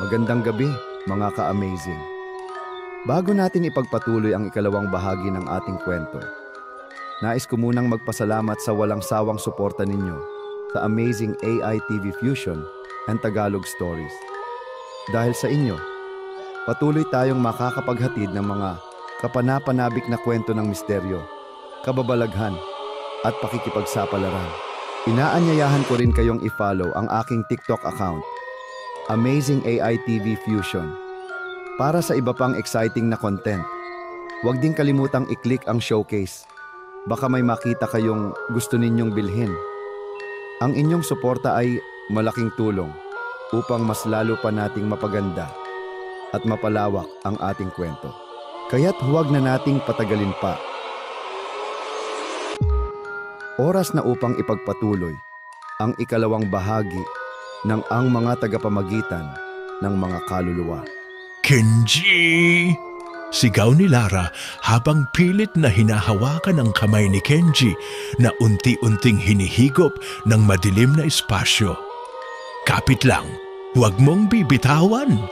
Magandang gabi, mga ka-amazing. Bago natin ipagpatuloy ang ikalawang bahagi ng ating kwento, nais ko munang magpasalamat sa walang sawang suporta ninyo sa Amazing AI TV Fusion and Tagalog Stories. Dahil sa inyo, patuloy tayong makakapaghatid ng mga kapanapanabik na kwento ng misteryo, kababalaghan, at pakikipagsapalaran. Inaanyayahan ko rin kayong i-follow ang aking TikTok account, Amazing AI TV Fusion. Para sa iba pang exciting na content, huwag din kalimutang i-click ang showcase. Baka may makita kayong gusto ninyong bilhin. Ang inyong suporta ay malaking tulong upang mas lalo pa nating mapaganda at mapalawak ang ating kwento. Kaya't huwag na nating patagalin pa. Oras na upang ipagpatuloy ang ikalawang bahagi ng ang mga tagapamagitan ng mga kaluluwa. Kenji! Sigaw ni Lara habang pilit na hinahawakan ang kamay ni Kenji na unti-unting hinihigop ng madilim na espasyo. Kapit lang, huwag mong bibitawan!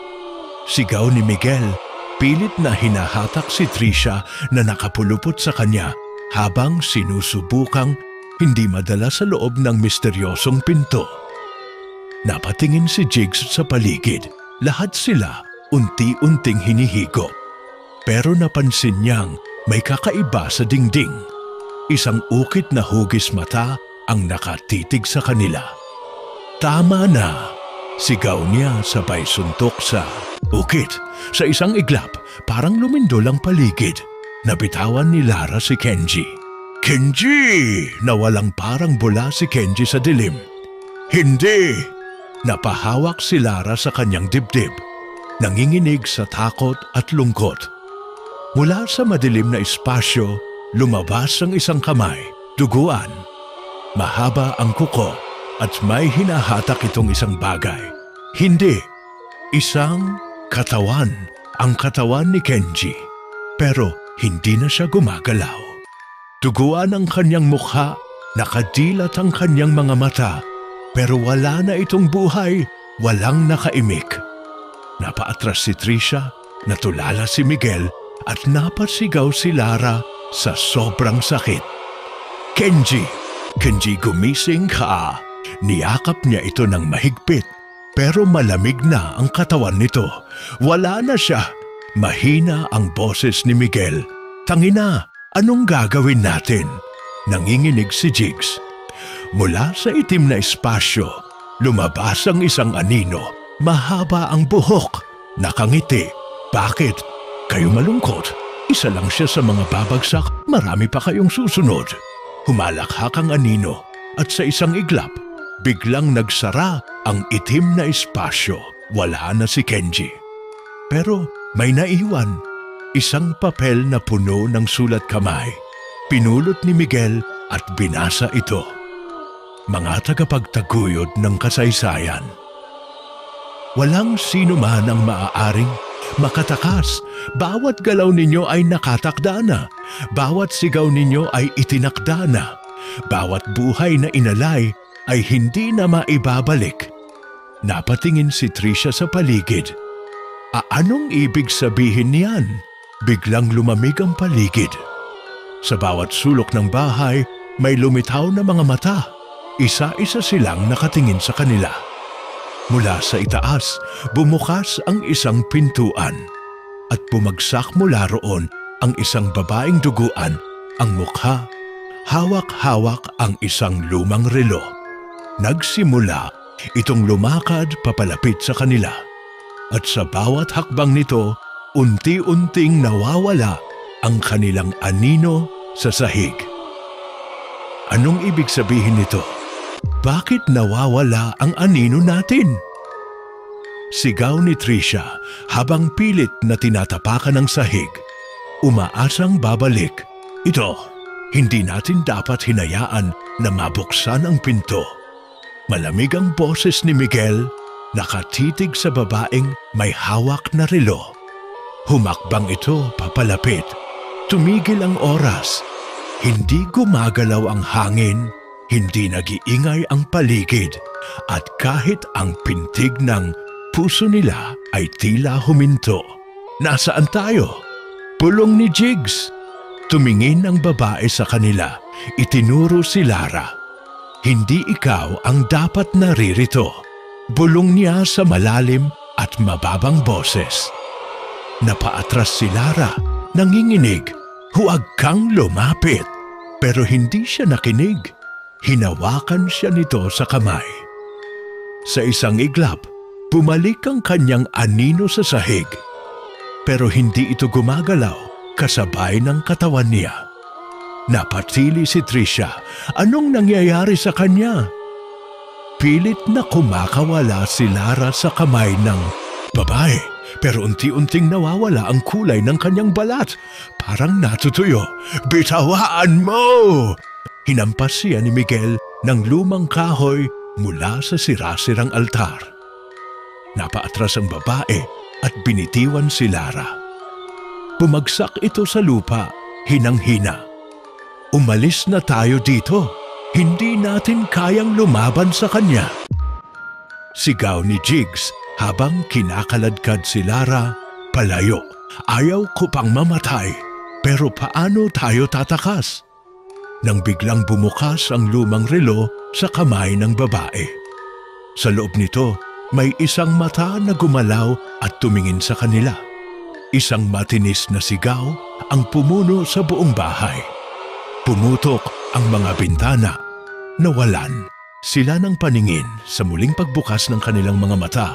Sigaw ni Miguel, pilit na hinahatak si Trisha na nakapulupot sa kanya habang sinusubukang hindi madala sa loob ng misteryosong pinto. Napatingin si Jigs sa paligid. Lahat sila unti-unting hinihigop. Pero napansin niyang may kakaiba sa dingding. Isang ukit na hugis mata ang nakatitig sa kanila. Tama na! Sigaw niya sabay suntok sa ukit. Sa isang iglap, parang lumindol ang paligid. Nabitawan ni Lara si Kenji. Kenji! Nawalang parang bula si Kenji sa dilim. Hindi! Napahawak si Lara sa kanyang dibdib, nanginginig sa takot at lungkot. Mula sa madilim na espasyo, lumabas ang isang kamay, duguan. Mahaba ang kuko at may hinahatak itong isang bagay. Hindi, isang katawan, ang katawan ni Kenji. Pero hindi na siya gumagalaw. Duguan ang kanyang mukha, nakadilat ang kanyang mga mata, pero wala na itong buhay, walang nakaimik. Napaatras si Trisha, natulala si Miguel at napasigaw si Lara sa sobrang sakit. Kenji! Kenji, gumising ka! Niyakap niya ito ng mahigpit, pero malamig na ang katawan nito. Wala na siya. Mahina ang boses ni Miguel. Tangina, anong gagawin natin? Nanginginig si Jigs. Mula sa itim na espasyo, lumabas ang isang anino. Mahaba ang buhok, nakangiti. Bakit? Kayo malungkot? Isa lang siya sa mga babagsak, marami pa kayong susunod. Humalakhak ang anino at sa isang iglap, biglang nagsara ang itim na espasyo. Wala na si Kenji. Pero may naiwan, isang papel na puno ng sulat kamay. Pinulot ni Miguel at binasa ito. Mga tagapagtaguyod ng kasaysayan. Walang sino man ang maaaring makatakas. Bawat galaw ninyo ay nakatakda na. Bawat sigaw ninyo ay itinakda na. Bawat buhay na inalay ay hindi na maibabalik. Napatingin si Trisha sa paligid. Anong ibig sabihin niyan? Biglang lumamig ang paligid. Sa bawat sulok ng bahay, may lumitaw na mga mata. Isa-isa silang nakatingin sa kanila. Mula sa itaas, bumukas ang isang pintuan. At bumagsak mula roon ang isang babaeng duguan, ang mukha. Hawak-hawak ang isang lumang relo. Nagsimula itong lumakad papalapit sa kanila. At sa bawat hakbang nito, unti-unting nawawala ang kanilang anino sa sahig. Anong ibig sabihin nito? Bakit nawawala ang anino natin? Sigaw ni Trisha habang pilit na tinatapakan ng sahig. Umaasang babalik. Ito, hindi natin dapat hinayaan na mabuksan ang pinto. Malamig ang boses ni Miguel, nakatitig sa babaeng may hawak na relo. Humakbang ito papalapit. Tumigil ang oras. Hindi gumagalaw ang hangin. Hindi nag-iingay ang paligid at kahit ang pintig ng puso nila ay tila huminto. Nasaan tayo? Pulong ni Jigs. Tumingin ang babae sa kanila. Itinuro si Lara. Hindi ikaw ang dapat naririto. Bulong niya sa malalim at mababang boses. Napaatras si Lara, nanginginig. Huwag kang lumapit. Pero hindi siya nakinig. Hinawakan siya nito sa kamay. Sa isang iglap, bumalik ang kanyang anino sa sahig. Pero hindi ito gumagalaw kasabay ng katawan niya. Napatili si Trisha. Anong nangyayari sa kanya? Pilit na kumakawala si Lara sa kamay ng babae. Pero unti-unting nawawala ang kulay ng kanyang balat. Parang natutuyo. Bitawaan mo! Hinampas siya ni Miguel ng lumang kahoy mula sa sirasirang altar. Napaatras ang babae at binitiwan si Lara. Bumagsak ito sa lupa, hinang-hina. Umalis na tayo dito. Hindi natin kayang lumaban sa kanya. Sigaw ni Jigs habang kinakaladkad si Lara palayo. Ayaw ko pang mamatay, pero paano tayo tatakas? Nang biglang bumukas ang lumang relo sa kamay ng babae. Sa loob nito, may isang mata na gumalaw at tumingin sa kanila. Isang matinis na sigaw ang pumuno sa buong bahay. Pumutok ang mga bintana. Nawalan sila ng paningin sa muling pagbukas ng kanilang mga mata.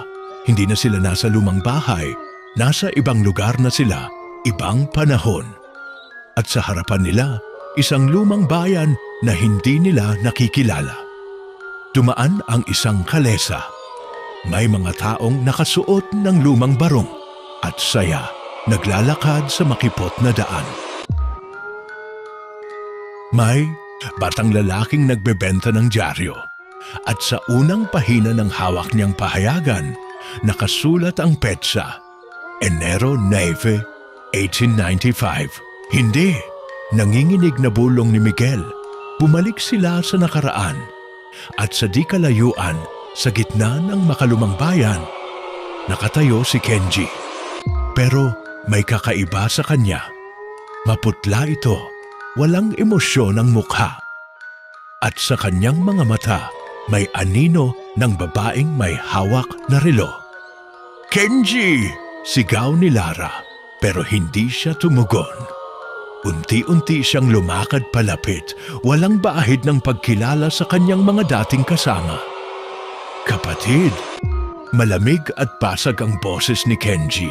Hindi na sila nasa lumang bahay, nasa ibang lugar na sila, ibang panahon. At sa harapan nila, isang lumang bayan na hindi nila nakikilala. Dumaan ang isang kalesa. May mga taong nakasuot ng lumang barong at saya naglalakad sa makipot na daan. May batang lalaking nagbebenta ng dyaryo at sa unang pahina ng hawak niyang pahayagan, nakasulat ang petsa, Enero 9, 1895. Hindi! Nanginginig na bulong ni Miguel. Bumalik sila sa nakaraan at sa di kalayuan sa gitna ng makalumang bayan, nakatayo si Kenji. Pero may kakaiba sa kanya. Maputla ito, walang emosyon ang mukha. At sa kanyang mga mata, may anino ng babaeng may hawak na relo. Kenji! Sigaw ni Lara, pero hindi siya tumugon. Unti-unti siyang lumakad palapit, walang baahid ng pagkilala sa kanyang mga dating kasama. Kapatid, malamig at pasag ang boses ni Kenji.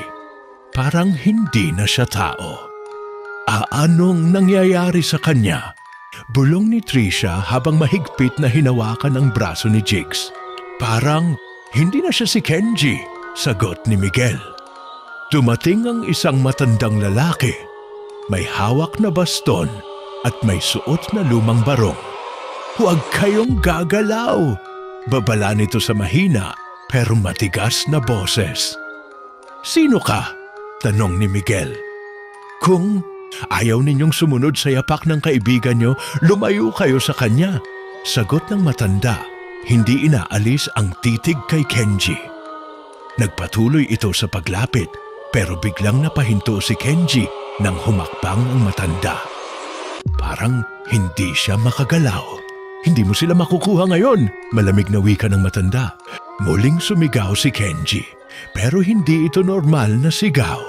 Parang hindi na siya tao. Anong nangyayari sa kanya? Bulong ni Trisha habang mahigpit na hinawakan ang braso ni Jigs. Parang hindi na siya si Kenji, sagot ni Miguel. Dumating ang isang matandang lalaki. May hawak na baston at may suot na lumang barong. Huwag kayong gagalaw! Babala nito sa mahina pero matigas na boses. Sino ka? Tanong ni Miguel. Kung ayaw ninyong sumunod sa yapak ng kaibigan nyo, lumayo kayo sa kanya. Sagot ng matanda, hindi inaalis ang titig kay Kenji. Nagpatuloy ito sa paglapit pero biglang napahinto si Kenji nang humakbang ang matanda. Parang hindi siya makagalaw. Hindi mo sila makukuha ngayon, malamig na wika ng matanda. Muling sumigaw si Kenji, pero hindi ito normal na sigaw.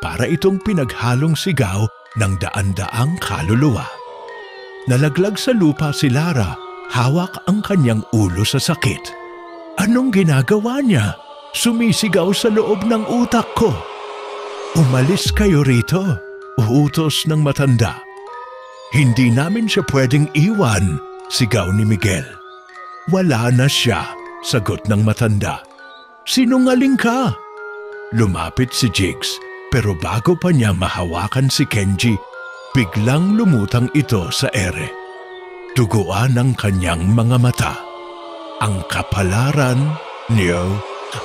Para itong pinaghalong sigaw ng daan-daang kaluluwa. Nalaglag sa lupa si Lara, hawak ang kanyang ulo sa sakit. Anong ginagawa niya? Sumisigaw sa loob ng utak ko. Umalis kayo rito, uutos ng matanda. Hindi namin siya pwedeng iwan, sigaw ni Miguel. Wala na siya, sagot ng matanda. Sinungaling ka? Lumapit si Jigs, pero bago pa niya mahawakan si Kenji, biglang lumutang ito sa ere. Duguan ang kanyang mga mata. Ang kapalaran niyo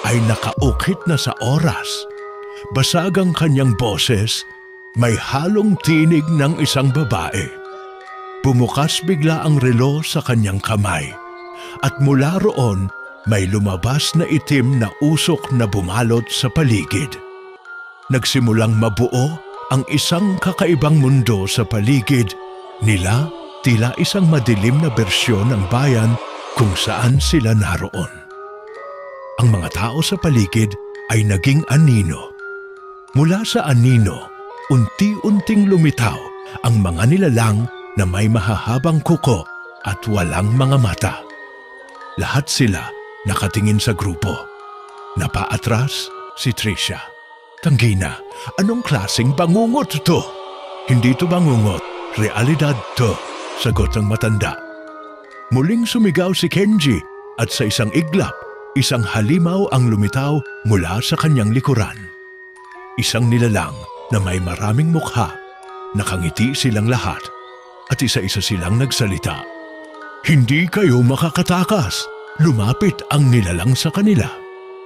ay nakaukit na sa oras. Basag ang kanyang boses, may halong tinig ng isang babae. Bumukas bigla ang relo sa kanyang kamay at mula roon may lumabas na itim na usok na bumalot sa paligid. Nagsimulang mabuo ang isang kakaibang mundo sa paligid nila, tila isang madilim na bersyon ng bayan kung saan sila naroon. Ang mga tao sa paligid ay naging anino. Mula sa anino, unti-unting lumitaw ang mga nilalang na may mahahabang kuko at walang mga mata. Lahat sila nakatingin sa grupo. Napaatras si Tricia. "Tanggi na, anong klaseng bangungot to?" "Hindi to bangungot, realidad to," sagot ng matanda. Muling sumigaw si Kenji at sa isang iglap, isang halimaw ang lumitaw mula sa kanyang likuran. Isang nilalang na may maraming mukha. Nakangiti silang lahat at isa-isa silang nagsalita. "Hindi kayo makakatakas." Lumapit ang nilalang sa kanila.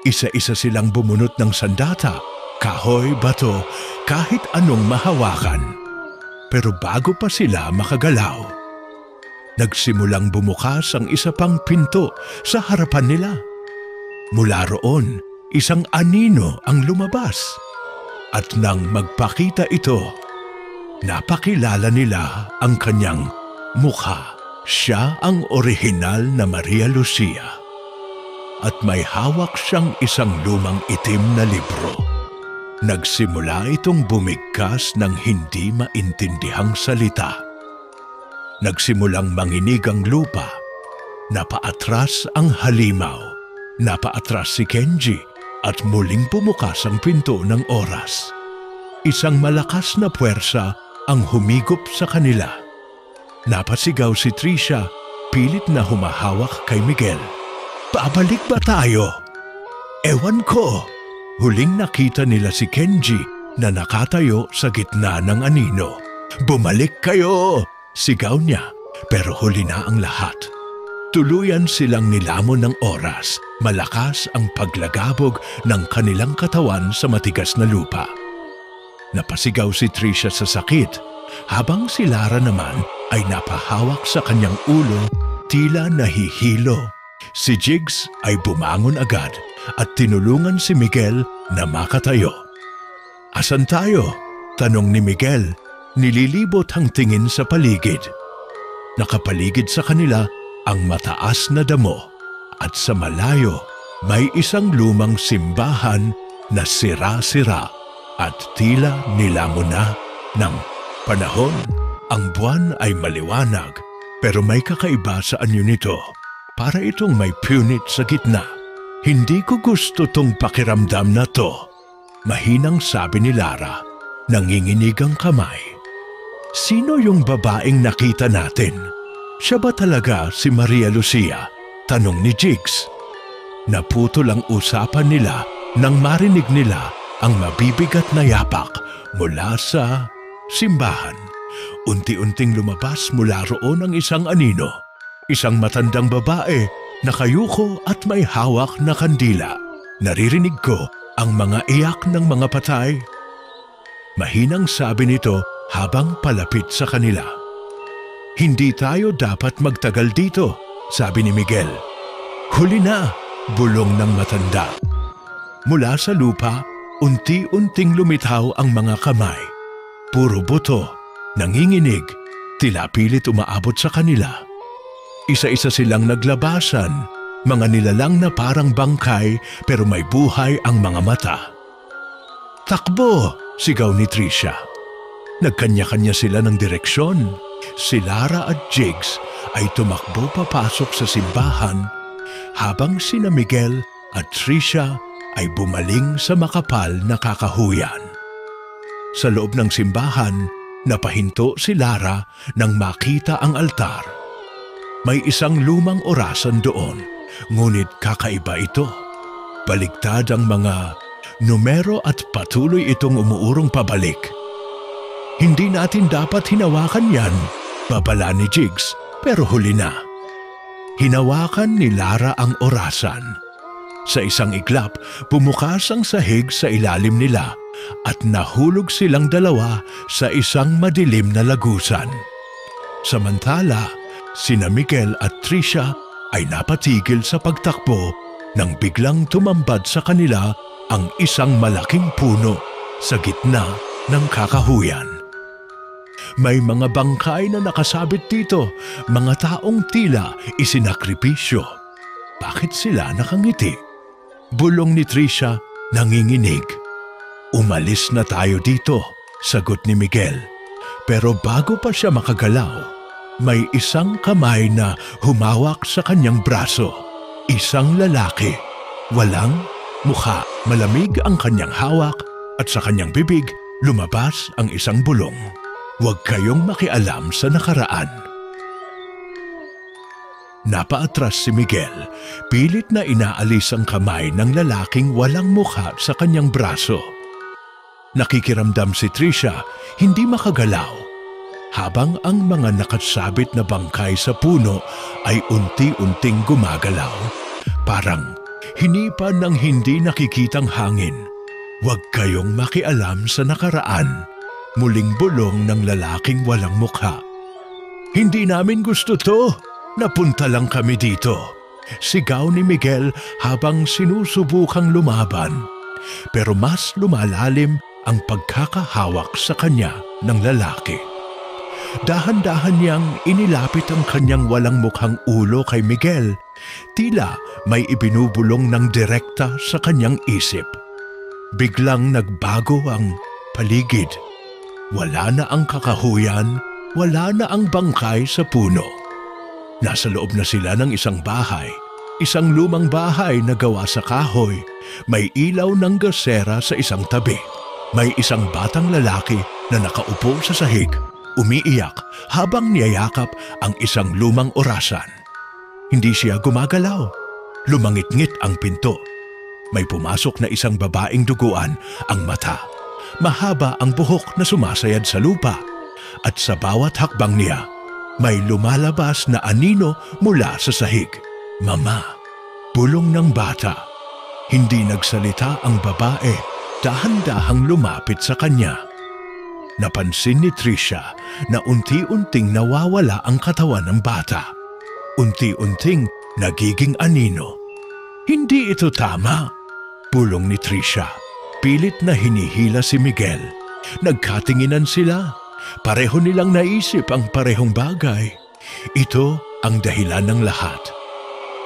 Isa-isa silang bumunot ng sandata, kahoy, bato, kahit anong mahawakan. Pero bago pa sila makagalaw, nagsimulang bumukas ang isa pang pinto sa harapan nila. Mula roon, isang anino ang lumabas. At nang magpakita ito, napakilala nila ang kanyang mukha. Siya ang orihinal na Maria Lucia. At may hawak siyang isang lumang itim na libro. Nagsimula itong bumigkas ng hindi maintindihang salita. Nagsimulang manginig ang lupa. Napaatras ang halimaw. Napaatras si Kenji at muling bumukas ang pinto ng oras. Isang malakas na puwersa ang humigop sa kanila. Napasigaw si Tricia, pilit na humahawak kay Miguel. "Babalik ba tayo?" "Ewan ko." Huling nakita nila si Kenji na nakatayo sa gitna ng anino. "Bumalik kayo!" sigaw niya, pero huli na ang lahat. Tuluyan silang nilamon ng oras. Malakas ang paglagabog ng kanilang katawan sa matigas na lupa. Napasigaw si Tricia sa sakit, habang si Lara naman ay napahawak sa kanyang ulo, tila nahihilo. Si Jigs ay bumangon agad at tinulungan si Miguel na makatayo. "Asan tayo?" tanong ni Miguel, nililibot ang tingin sa paligid. Nakapaligid sa kanila ang mataas na damo at sa malayo may isang lumang simbahan na sira-sira at tila nilamon na ng panahon. Ang buwan ay maliwanag pero may kakaiba sa anyo nito. Para itong may punit sa gitna. "Hindi ko gusto tong pakiramdam na to," mahinang sabi ni Lara, nanginginig ang kamay. "Sino yung babaeng nakita natin? Siya ba talaga si Maria Lucia?" tanong ni Jigs. Naputol ang usapan nila nang marinig nila ang mabibigat na yapak mula sa simbahan. Unti-unting lumabas mula roon ang isang anino. Isang matandang babae, nakayuko at may hawak na kandila. "Naririnig ko ang mga iyak ng mga patay." Mahinang sabi nito habang palapit sa kanila. "Hindi tayo dapat magtagal dito," sabi ni Miguel. "Huli na," bulong ng matanda. Mula sa lupa, unti-unting lumitaw ang mga kamay. Puro buto, nanginginig, tila pilit umaabot sa kanila. Isa-isa silang naglabasan, mga nilalang na parang bangkay pero may buhay ang mga mata. "Takbo!" sigaw ni Tricia. Nagkanya-kanya sila ng direksyon. Si Lara at Jigs ay tumakbo papasok sa simbahan habang sina Miguel at Tricia ay bumaling sa makapal na kakahuyan. Sa loob ng simbahan, napahinto si Lara nang makita ang altar. May isang lumang orasan doon, ngunit kakaiba ito. Baligtad ang mga numero at patuloy itong umuurong pabalik. "Hindi natin dapat hinawakan yan," babala ni Jigs, pero huli na. Hinawakan ni Lara ang orasan. Sa isang iglap, bumukas ang sahig sa ilalim nila at nahulog silang dalawa sa isang madilim na lagusan. Samantala, sina Miguel at Tricia ay napatigil sa pagtakbo nang biglang tumambad sa kanila ang isang malaking puno sa gitna ng kakahuyan. May mga bangkay na nakasabit dito, mga taong tila isinakripisyo. Bakit sila nakangiti? Bulong ni Tricia, nanginginig. Umalis na tayo dito, sagot ni Miguel. Pero bago pa siya makagalaw, may isang kamay na humawak sa kanyang braso. Isang lalaki, walang mukha. Malamig ang kanyang hawak at sa kanyang bibig lumabas ang isang bulong. Huwag kayong makialam sa nakaraan. Napaatras si Miguel, pilit na inaalis ang kamay ng lalaking walang mukha sa kanyang braso. Nakikiramdam si Tricia, hindi makagalaw, habang ang mga nakasabit na bangkay sa puno ay unti-unting gumagalaw, parang hinipa ng hindi nakikitang hangin. Huwag kayong makialam sa nakaraan, muling bulong ng lalaking walang mukha. Hindi namin gusto to. Napunta lang kami dito. Sigaw ni Miguel habang sinusubukang lumaban. Pero mas lumalalim ang pagkakahawak sa kanya ng lalaki. Dahan-dahan niyang inilapit ang kanyang walang mukhang ulo kay Miguel. Tila may ibinubulong ng direkta sa kanyang isip. Biglang nagbago ang paligid. Wala na ang kakahuyan, wala na ang bangkay sa puno. Nasa loob na sila ng isang bahay, isang lumang bahay na gawa sa kahoy. May ilaw ng gasera sa isang tabi. May isang batang lalaki na nakaupo sa sahig, umiiyak habang niyayakap ang isang lumang orasan. Hindi siya gumagalaw. Lumangit-ngit ang pinto. May pumasok na isang babaeng duguan ang mata. Mahaba ang buhok na sumasayad sa lupa. At sa bawat hakbang niya, may lumalabas na anino mula sa sahig. Mama, bulong ng bata. Hindi nagsalita ang babae, dahan-dahang lumapit sa kanya. Napansin ni Tricia na unti-unting nawawala ang katawan ng bata. Unti-unting nagiging anino. Hindi ito tama, bulong ni Tricia. Pilit na hinihila si Miguel. Nagkatinginan sila. Pareho nilang naisip ang parehong bagay. Ito ang dahilan ng lahat.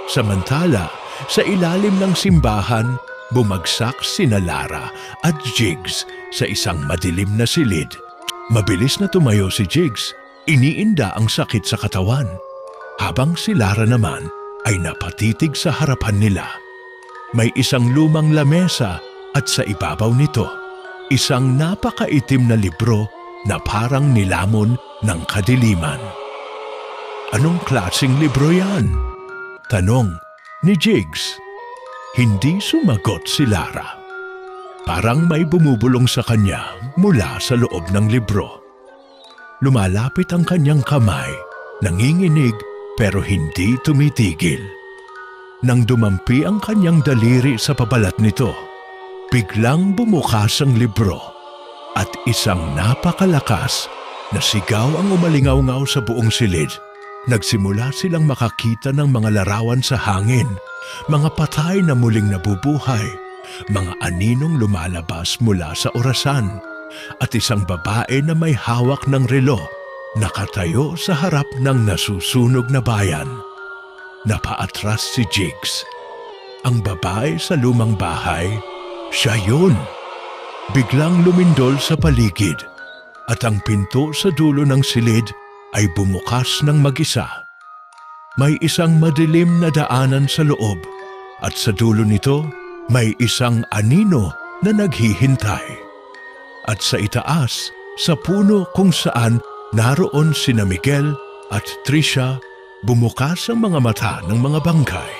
Samantala, sa ilalim ng simbahan, bumagsak sina Lara at Jigs sa isang madilim na silid. Mabilis na tumayo si Jigs, iniinda ang sakit sa katawan. Habang si Lara naman ay napatitig sa harapan nila. May isang lumang lamesa at sa ibabaw nito, isang napakaitim na libro na parang nilamon ng kadiliman. Anong klaseng libro yan? Tanong ni Jigs. Hindi sumagot si Lara. Parang may bumubulong sa kanya mula sa loob ng libro. Lumalapit ang kanyang kamay, nanginginig pero hindi tumitigil. Nang dumampi ang kanyang daliri sa pabalat nito, biglang bumukas ang libro. At isang napakalakas na sigaw ang umalingaw-ngaw sa buong silid. Nagsimula silang makakita ng mga larawan sa hangin, mga patay na muling nabubuhay, mga aninong lumalabas mula sa orasan, at isang babae na may hawak ng relo, nakatayo sa harap ng nasusunog na bayan. Napaatras si Jigs. Ang babae sa lumang bahay, siya yun. Biglang lumindol sa paligid at ang pinto sa dulo ng silid ay bumukas ng mag-isa. May isang madilim na daanan sa loob at sa dulo nito may isang anino na naghihintay. At sa itaas, sa puno kung saan naroon sina Miguel at Tricia, bumukas ang mga mata ng mga bangkay.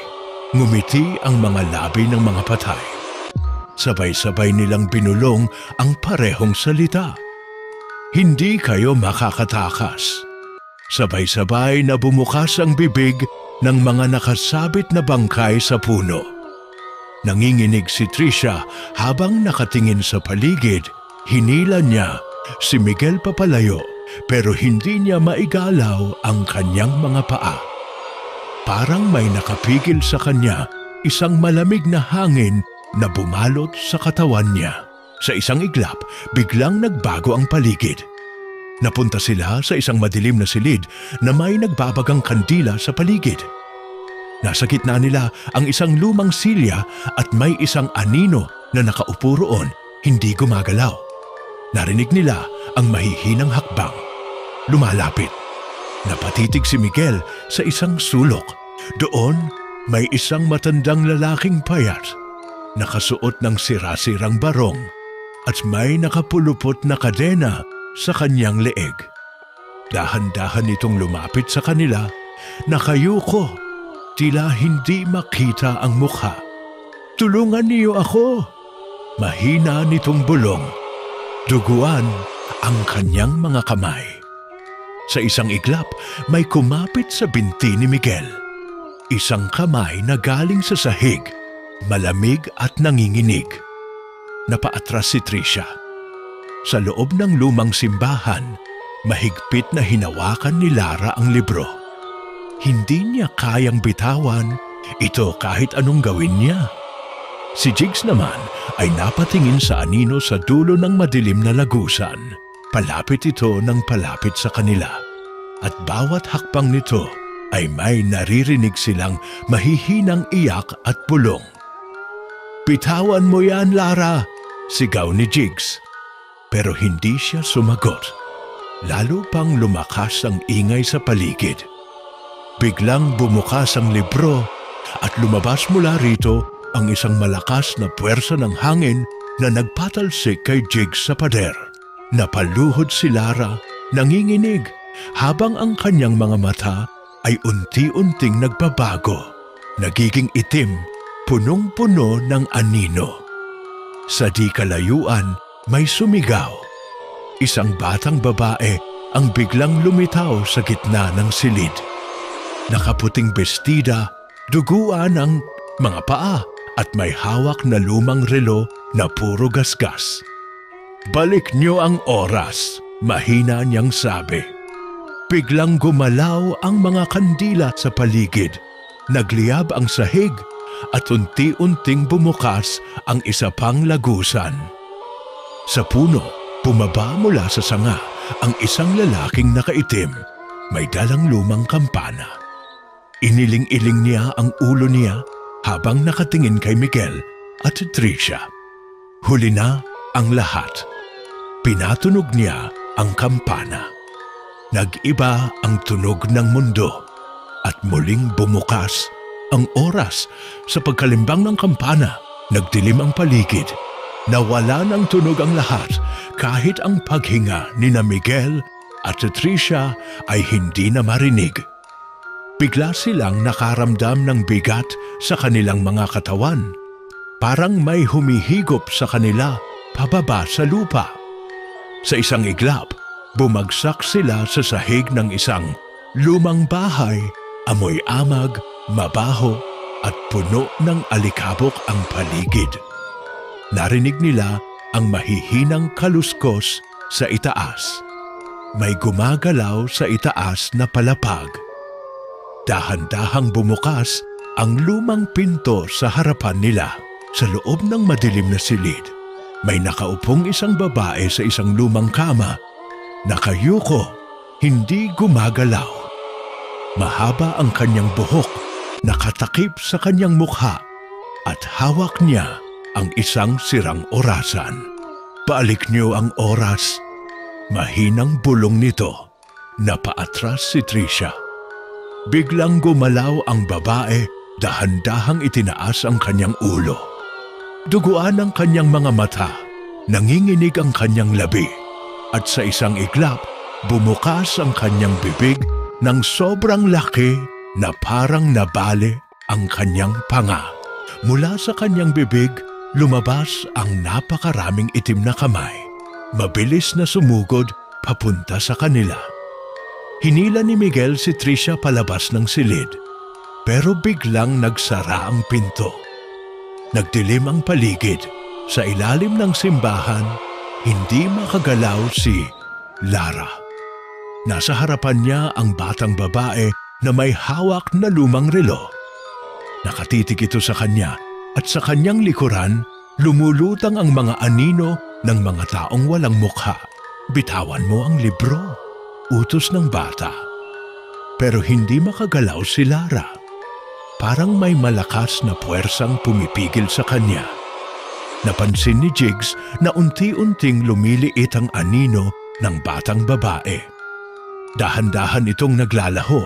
Ngumiti ang mga labi ng mga patay. Sabay-sabay nilang binulong ang parehong salita. Hindi kayo makakatakas. Sabay-sabay na bumukas ang bibig ng mga nakasabit na bangkay sa puno. Nanginginig si Tricia habang nakatingin sa paligid. Hinila niya si Miguel papalayo pero hindi niya maigalaw ang kanyang mga paa. Parang may nakapigil sa kanya isang malamig na hangin na bumalot sa katawan niya. Sa isang iglap, biglang nagbago ang paligid. Napunta sila sa isang madilim na silid na may nagbabagang kandila sa paligid. Nasa gitna nila ang isang lumang silya at may isang anino na nakaupo roon, hindi gumagalaw. Narinig nila ang mahihinang hakbang. Lumalapit. Napatitig si Miguel sa isang sulok. Doon, may isang matandang lalaking payat. Nakasuot ng sira-sirang barong at may nakapulupot na kadena sa kanyang leeg. Dahan-dahan itong lumapit sa kanila, nakayuko, tila hindi makita ang mukha. "Tulungan niyo ako!" Mahina nitong bulong. Duguan ang kanyang mga kamay. Sa isang iglap, may kumapit sa binti ni Miguel. Isang kamay na galing sa sahig, malamig at nanginginig. Napaatras si Tricia. Sa loob ng lumang simbahan, mahigpit na hinawakan ni Lara ang libro. Hindi niya kayang bitawan ito kahit anong gawin niya. Si Jigs naman ay napatingin sa anino sa dulo ng madilim na lagusan. Palapit ito ng palapit sa kanila. At bawat hakbang nito ay may naririnig silang mahihinang iyak at bulong. "Bitawan mo yan, Lara!" sigaw ni Jigs. Pero hindi siya sumagot. Lalo pang lumakas ang ingay sa paligid. Biglang bumukas ang libro at lumabas mula rito ang isang malakas na puwersa ng hangin na nagpatalsik kay Jigs sa pader. Napaluhod si Lara, nanginginig, habang ang kanyang mga mata ay unti-unting nagbabago, nagiging itim, punong-puno ng anino. Sa di kalayuan, may sumigaw. Isang batang babae ang biglang lumitaw sa gitna ng silid. Nakaputing bestida, duguan ang mga paa at may hawak na lumang relo na puro gasgas. "Balik niyo ang oras," mahina niyang sabi. Biglang gumalaw ang mga kandila sa paligid. Nagliyab ang sahig at unti-unting bumukas ang isa pang lagusan. Sa puno, bumaba mula sa sanga ang isang lalaking nakaitim, may dalang lumang kampana. Iniling-iling niya ang ulo niya habang nakatingin kay Miguel at Tricia. Huli na ang lahat. Pinatunog niya ang kampana. Nag-iba ang tunog ng mundo at muling bumukas ang oras. Sa pagkalimbang ng kampana, nagdilim ang paligid. Nawala ng tunog ang lahat kahit ang paghinga ni na Miguel at Tricia ay hindi na marinig. Bigla silang nakaramdam ng bigat sa kanilang mga katawan. Parang may humihigop sa kanila pababa sa lupa. Sa isang iglap, bumagsak sila sa sahig ng isang lumang bahay, amoy amag, mabaho at puno ng alikabok ang paligid. Narinig nila ang mahihinang kaluskos sa itaas. May gumagalaw sa itaas na palapag. Dahan-dahang bumukas ang lumang pinto sa harapan nila. Sa loob ng madilim na silid, may nakaupong isang babae sa isang lumang kama. Nakayuko, hindi gumagalaw. Mahaba ang kanyang buhok, nakatakip sa kanyang mukha at hawak niya ang isang sirang orasan. "Balik niyo ang oras." Mahinang bulong nito. Napaatras si Tricia. Biglang gumalaw ang babae, dahan-dahang itinaas ang kanyang ulo. Duguan ang kanyang mga mata, nanginginig ang kanyang labi, at sa isang iglap, bumukas ang kanyang bibig ng sobrang laki na parang nabali ang kanyang panga. Mula sa kanyang bibig, lumabas ang napakaraming itim na kamay. Mabilis na sumugod papunta sa kanila. Hinila ni Miguel si Tricia palabas ng silid, pero biglang nagsara ang pinto. Nagdilim ang paligid. Sa ilalim ng simbahan, hindi makagalaw si Lara. Nasa harapan niya ang batang babae na may hawak na lumang relo. Nakatitig ito sa kanya at sa kanyang likuran lumulutang ang mga anino ng mga taong walang mukha. Bitawan mo ang libro, utos ng bata. Pero hindi makagalaw si Lara. Parang may malakas na puwersang pumipigil sa kanya. Napansin ni Jigs na unti-unting lumiliit ang anino ng batang babae. Dahan-dahan itong naglalaho.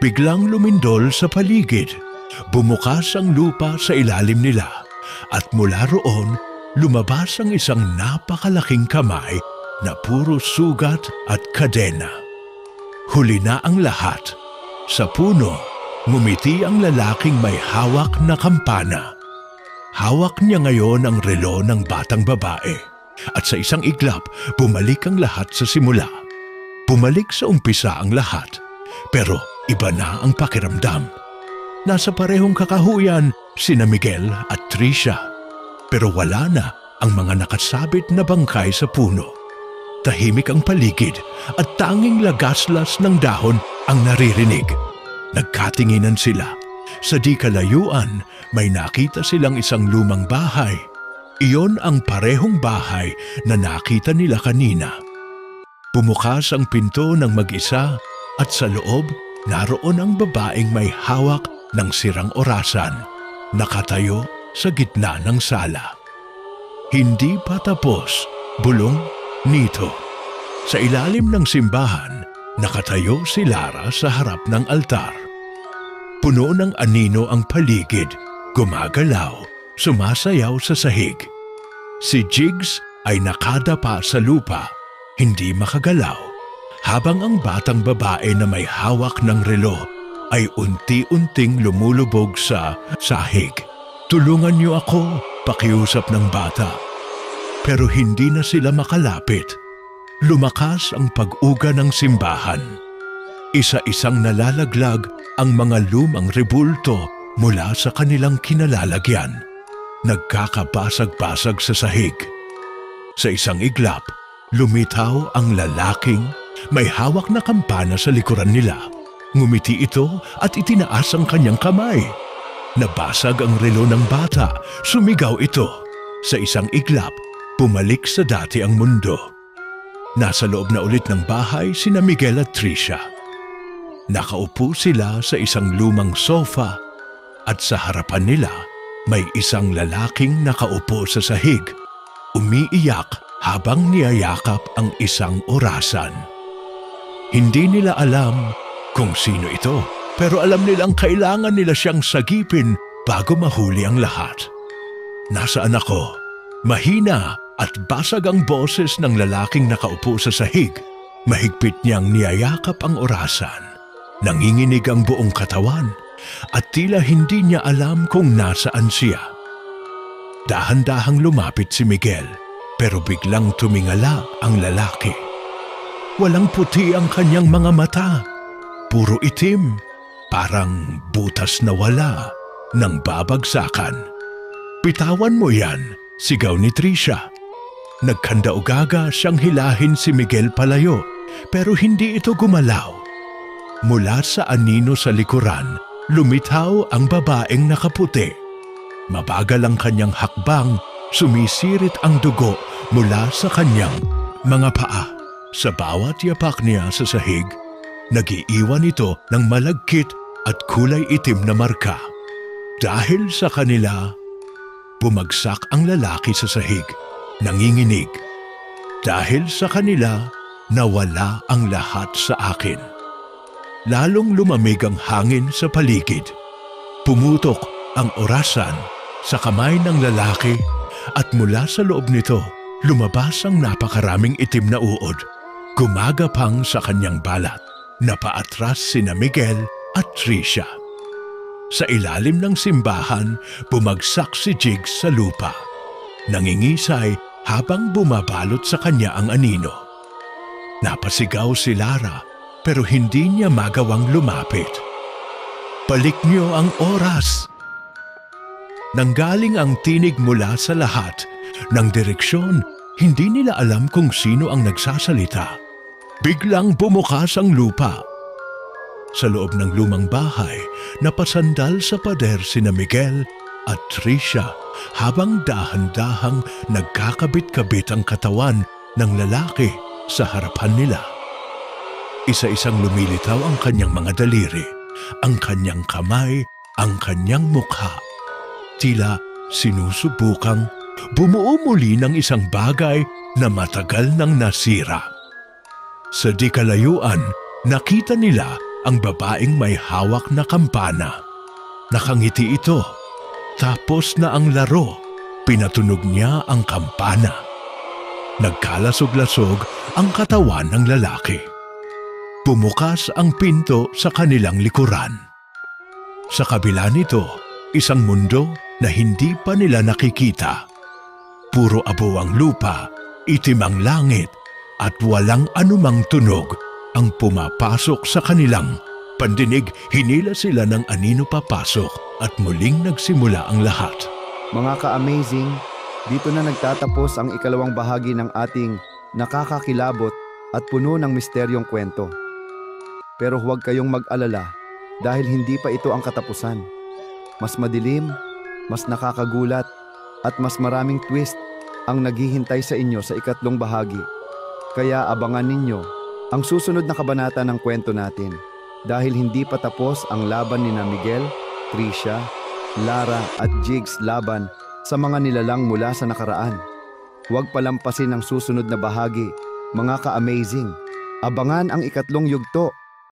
Biglang lumindol sa paligid. Bumukas ang lupa sa ilalim nila at mula roon lumabas ang isang napakalaking kamay na puro sugat at kadena. Huli na ang lahat. Sa puno, ngumiti ang lalaking may hawak na kampana. Hawak niya ngayon ang relo ng batang babae at sa isang iglap bumalik ang lahat sa simula. Bumalik sa umpisa ang lahat pero iba na ang pakiramdam. Nasa parehong kakahuyan sina Miguel at Tricia pero wala na ang mga nakasabit na bangkay sa puno. Tahimik ang paligid at tanging lagaslas ng dahon ang naririnig. Nagkatinginan sila. Sa di kalayuan, may nakita silang isang lumang bahay. Iyon ang parehong bahay na nakita nila kanina. Bumukas ang pinto ng mag-isa at sa loob, naroon ang babaeng may hawak ng sirang orasan, nakatayo sa gitna ng sala. Hindi pa tapos, bulong nito. Sa ilalim ng simbahan, nakatayo si Lara sa harap ng altar. Puno ng anino ang paligid, gumagalaw, sumasayaw sa sahig. Si Jigs ay nakadapa sa lupa, hindi makagalaw, habang ang batang babae na may hawak ng relo ay unti-unting lumulubog sa sahig. Tulungan niyo ako, pakiusap ng bata. Pero hindi na sila makalapit. Lumakas ang pag-uga ng simbahan. Isa-isang nalalaglag ang mga lumang rebulto mula sa kanilang kinalalagyan. Nagkakabasag-basag sa sahig. Sa isang iglap, lumitaw ang lalaking may hawak na kampana sa likuran nila. Ngumiti ito at itinaas ang kanyang kamay. Nabasag ang relo ng bata, sumigaw ito. Sa isang iglap, bumalik sa dati ang mundo. Nasa loob na ulit ng bahay sina Miguel at Tricia. Nakaupo sila sa isang lumang sofa at sa harapan nila may isang lalaking nakaupo sa sahig. Umiiyak habang niyayakap ang isang orasan. Hindi nila alam kung sino ito, pero alam nilang kailangan nila siyang sagipin bago mahuli ang lahat. Nasaan ako? Mahina at basag ang boses ng lalaking nakaupo sa sahig. Mahigpit niyang niyayakap ang orasan. Nanginginig ang buong katawan at tila hindi niya alam kung nasaan siya. Dahan-dahang lumapit si Miguel pero biglang tumingala ang lalaki. Walang puti ang kanyang mga mata. Puro itim, parang butas na wala ng babagsakan. Bitawan mo yan, sigaw ni Tricia. Nagkanda-ugaga siyang hilahin si Miguel palayo, pero hindi ito gumalaw. Mula sa anino sa likuran, lumitaw ang babaeng nakaputi. Mabagal ang kanyang hakbang, sumisirit ang dugo mula sa kanyang mga paa. Sa bawat yapak niya sa sahig, nag-iiwan ito ng malagkit at kulay itim na marka. Dahil sa kanila, bumagsak ang lalaki sa sahig, nanginginig. Dahil sa kanila, nawala ang lahat sa akin. Lalong lumamig ang hangin sa paligid. Pumutok ang orasan sa kamay ng lalaki at mula sa loob nito, lumabas ang napakaraming itim na uod. Gumagapang sa kanyang balat. Napaatras sina Miguel at Tricia. Sa ilalim ng simbahan, bumagsak si Jigs sa lupa. Nangingisay habang bumabalot sa kanya ang anino. Napasigaw si Lara pero hindi niya magawang lumapit. Balik niyo ang oras! Nanggaling ang tinig mula sa lahat ng direksyon. Hindi nila alam kung sino ang nagsasalita. Biglang bumukas ang lupa. Sa loob ng lumang bahay, napasandal sa pader sina Miguel at Tricia habang dahan-dahang nagkakabit-kabit ang katawan ng lalaki sa harapan nila. Isa-isang lumilitaw ang kanyang mga daliri, ang kanyang kamay, ang kanyang mukha. Tila sinusubukang bumuo muli ng isang bagay na matagal nang nasira. Sa di kalayuan, nakita nila ang babaeng may hawak na kampana. Nakangiti ito. Tapos na ang laro, pinatunog niya ang kampana. Nagkalasog-lasog ang katawan ng lalaki. Bumukas ang pinto sa kanilang likuran. Sa kabila nito, isang mundo na hindi pa nila nakikita. Puro abo ang lupa, itim ang langit, at walang anumang tunog ang pumapasok sa kanilang pandinig. Hinila sila ng anino papasok at muling nagsimula ang lahat. Mga ka-amazing, dito na nagtatapos ang ikalawang bahagi ng ating nakakakilabot at puno ng misteryong kwento. Pero huwag kayong mag-alala dahil hindi pa ito ang katapusan. Mas madilim, mas nakakagulat, at mas maraming twist ang naghihintay sa inyo sa ikatlong bahagi. Kaya abangan ninyo ang susunod na kabanata ng kwento natin dahil hindi pa tapos ang laban ni Miguel, Tricia, Lara at Jigs laban sa mga nilalang mula sa nakaraan. Huwag palampasin ang susunod na bahagi, mga ka-amazing. Abangan ang ikatlong yugto